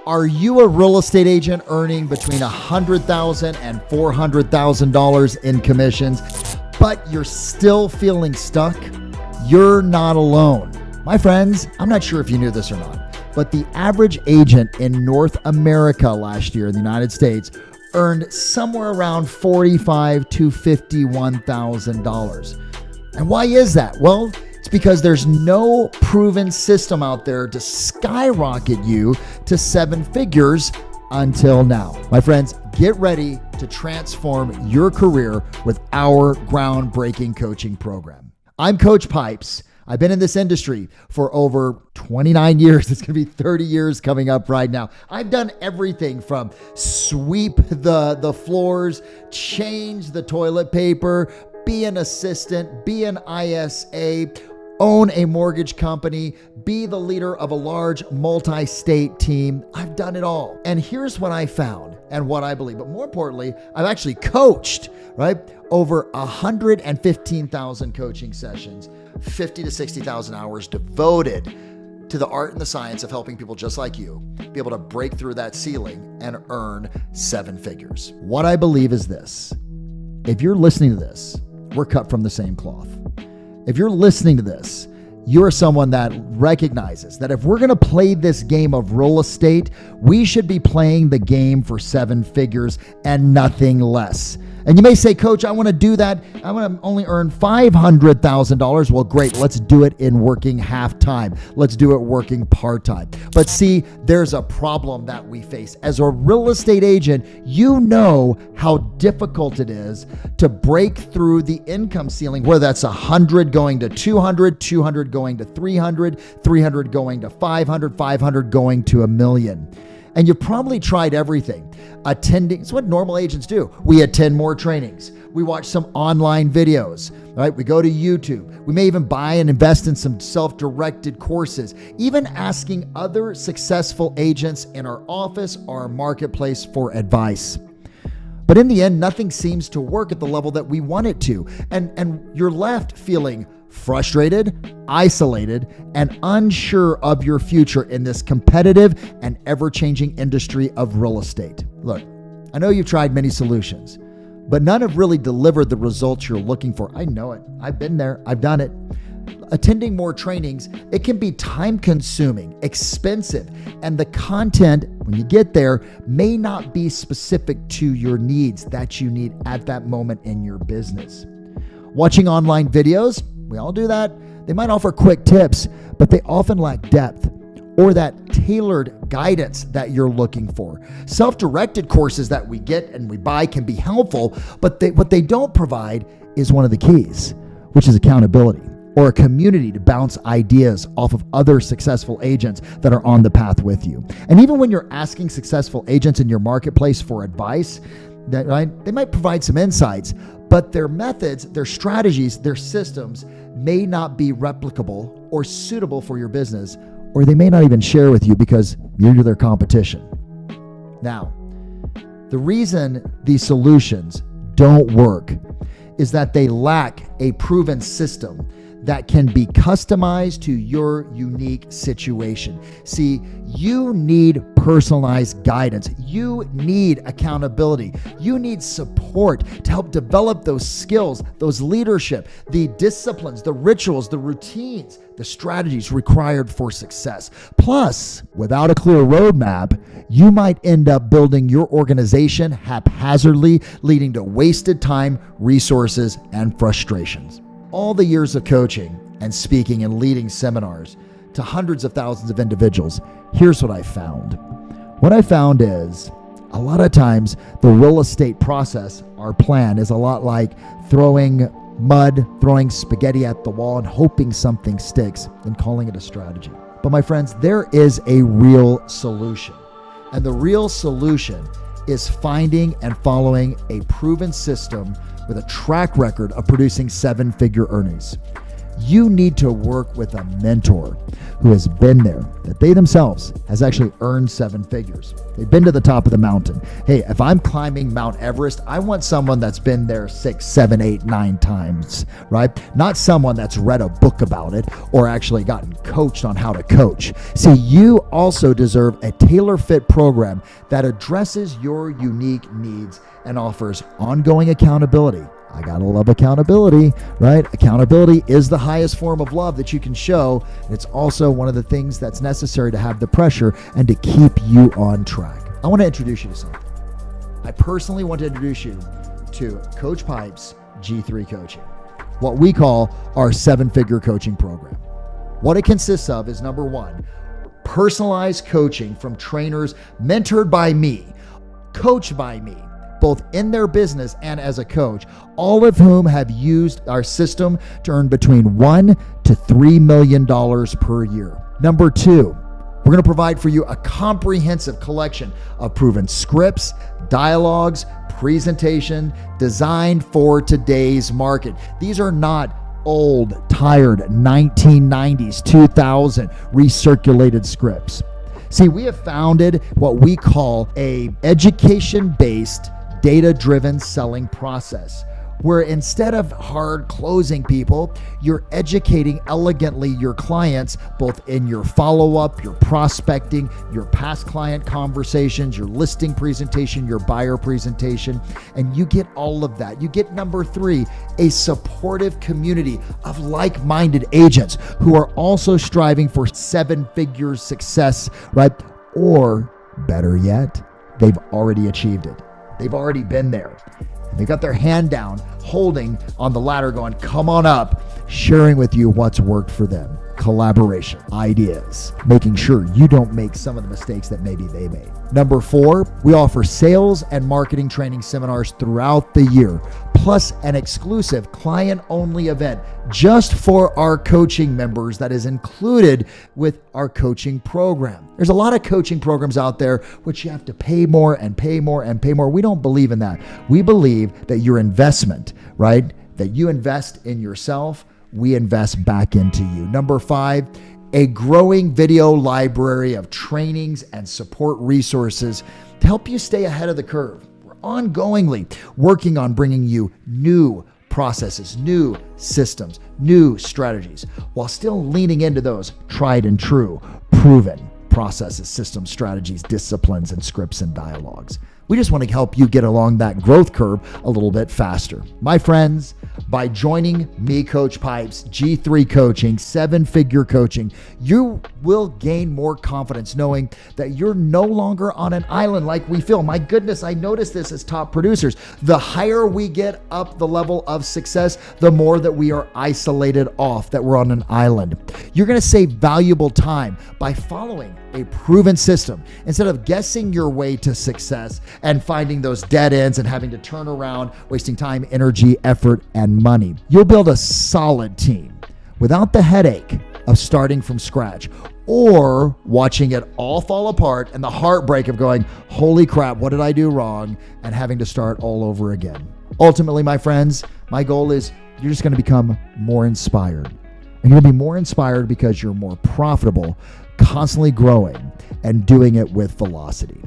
Are you a real estate agent earning between $100,000 and $400,000 in commissions, but you're still feeling stuck? You're not alone. My friends, I'm not sure if you knew this or not, but the average agent in North America last year in the United States earned somewhere around $45,000 to $51,000. And why is that? Well, it's because there's no proven system out there to skyrocket you to seven figures until now. My friends, get ready to transform your career with our groundbreaking coaching program. I'm Coach Pipes. I've been in this industry for over 29 years. It's going to be 30 years coming up right now. I've done everything from sweep the floors, change the toilet paper, be an assistant, be an ISA, own a mortgage company, be the leader of a large multi-state team. I've done it all. And here's what I found and what I believe. But more importantly, I've actually coached, right? Over 115,000 coaching sessions, 50 to 60,000 hours devoted to the art and the science of helping people just like you be able to break through that ceiling and earn seven figures. What I believe is this: if you're listening to this, we're cut from the same cloth. If you're listening to this, you're someone that recognizes that if we're going to play this game of real estate, we should be playing the game for seven figures and nothing less. And you may say, Coach, I want to do that. I want to only earn $500,000. Well, great. Let's do it in working half-time. Let's do it working part-time. But see, there's a problem that we face. As a real estate agent, you know how difficult it is to break through the income ceiling, whether that's 100 going to 200, 200 going to 300, 300 going to 500, 500 going to $1 million. And you've probably tried everything. Attending, it's what normal agents do. We attend more trainings. We watch some online videos, right? We go to YouTube. We may even buy and invest in some self-directed courses, even asking other successful agents in our office or our marketplace for advice. But in the end, nothing seems to work at the level that we want it to. And you're left feeling frustrated, isolated, and unsure of your future in this competitive and ever-changing industry of real estate. Look, I know you've tried many solutions, but none have really delivered the results you're looking for. I know it. I've been there. I've done it. Attending more trainings, it can be time-consuming, expensive, and the content, when you get there, may not be specific to your needs that you need at that moment in your business. Watching online videos, we all do that. They might offer quick tips, but they often lack depth or that tailored guidance that you're looking for. Self-directed courses that we get and we buy can be helpful, but what they don't provide is one of the keys, which is accountability or a community to bounce ideas off of other successful agents that are on the path with you. And even when you're asking successful agents in your marketplace for advice, they might provide some insights, but their methods, their strategies, their systems may not be replicable or suitable for your business, or they may not even share with you because you're their competition. Now, the reason these solutions don't work is that they lack a proven system that can be customized to your unique situation. See, you need personalized guidance. You need accountability. You need support to help develop those skills, those leadership, the disciplines, the rituals, the routines, the strategies required for success. Plus, without a clear roadmap, you might end up building your organization haphazardly, leading to wasted time, resources, and frustrations. All the years of coaching and speaking and leading seminars to hundreds of thousands of individuals, here's what I found. What I found is a lot of times the real estate process, our plan, is a lot like throwing mud, throwing spaghetti at the wall and hoping something sticks and calling it a strategy. But my friends, there is a real solution. And the real solution is finding and following a proven system with a track record of producing seven-figure earnings. you need to work with a mentor who has been there, that they themselves has actually earned 7 figures. They've been to the top of the mountain. Hey, if I'm climbing Mount Everest, I want someone that's been there 6, 7, 8, 9 times, right? Not someone that's read a book about it or actually gotten coached on how to coach. See, you also deserve a tailor-fit program that addresses your unique needs and offers ongoing accountability. I gotta love accountability, right? Accountability is the highest form of love that you can show. It's also one of the things that's necessary to have the pressure and to keep you on track. I want to introduce you to something. I personally want to introduce you to Coach Pipe's G3 Coaching, what we call our 7-figure coaching program. What it consists of is, number 1, personalized coaching from trainers mentored by me, coached by me, both in their business and as a coach, all of whom have used our system to earn between $1 to $3 million per year. Number 2, we're going to provide for you a comprehensive collection of proven scripts, dialogues, presentation designed for today's market. These are not old, tired 1990s, 2000 recirculated scripts. See, we have founded what we call a education-based, data-driven selling process, where instead of hard closing people, you're educating elegantly your clients, both in your follow-up, your prospecting, your past client conversations, your listing presentation, your buyer presentation, and you get all of that. You get, number 3, a supportive community of like-minded agents who are also striving for 7-figure success, right? Or better yet, they've already achieved it. They've already been there. They got their hand down, holding on the ladder, going, come on up, sharing with you what's worked for them. Collaboration, ideas, making sure you don't make some of the mistakes that maybe they made. Number 4, we offer sales and marketing training seminars throughout the year, plus an exclusive client-only event just for our coaching members that is included with our coaching program. There's a lot of coaching programs out there which you have to pay more and pay more and pay more. We don't believe in that. We believe that your investment, right, that you invest in yourself, we invest back into you. Number 5, a growing video library of trainings and support resources to help you stay ahead of the curve. We're ongoingly working on bringing you new processes, new systems, new strategies, while still leaning into those tried and true, proven processes, systems, strategies, disciplines, and scripts and dialogues. We just want to help you get along that growth curve a little bit faster. My friends, by joining me, Coach Pipes, G3 Coaching, 7-figure coaching, you will gain more confidence knowing that you're no longer on an island like we feel. My goodness, I noticed this as top producers. The higher we get up the level of success, the more that we are isolated off, that we're on an island. You're going to save valuable time by following a proven system instead of guessing your way to success and finding those dead ends and having to turn around, wasting time, energy, effort, and money. You'll build a solid team without the headache of starting from scratch or watching it all fall apart and the heartbreak of going, holy crap, what did I do wrong? And having to start all over again. Ultimately, my friends, my goal is you're just going to become more inspired. And you're going to be more inspired because you're more profitable, constantly growing and doing it with velocity.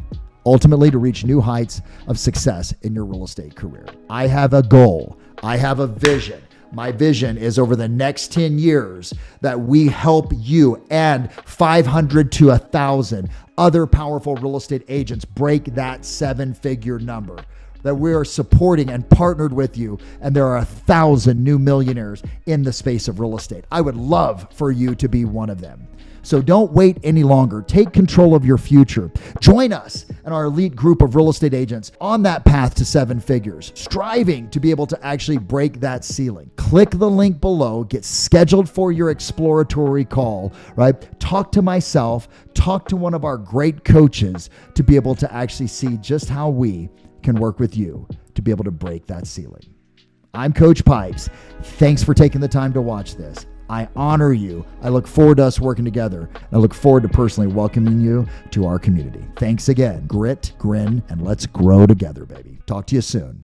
Ultimately, to reach new heights of success in your real estate career. I have a goal. I have a vision. My vision is over the next 10 years that we help you and 500 to 1,000 other powerful real estate agents break that 7-figure number. That we are supporting and partnered with you, and there are 1,000 new millionaires in the space of real estate. I would love for you to be one of them. So don't wait any longer. Take control of your future. Join us and our elite group of real estate agents on that path to 7 figures, striving to be able to actually break that ceiling. Click the link below, get scheduled for your exploratory call, right? Talk to myself, talk to one of our great coaches to be able to actually see just how we can work with you to be able to break that ceiling. I'm Coach Pipes. Thanks for taking the time to watch this. I honor you. I look forward to us working together. I look forward to personally welcoming you to our community. Thanks again. Grit, grin, and let's grow together, baby. Talk to you soon.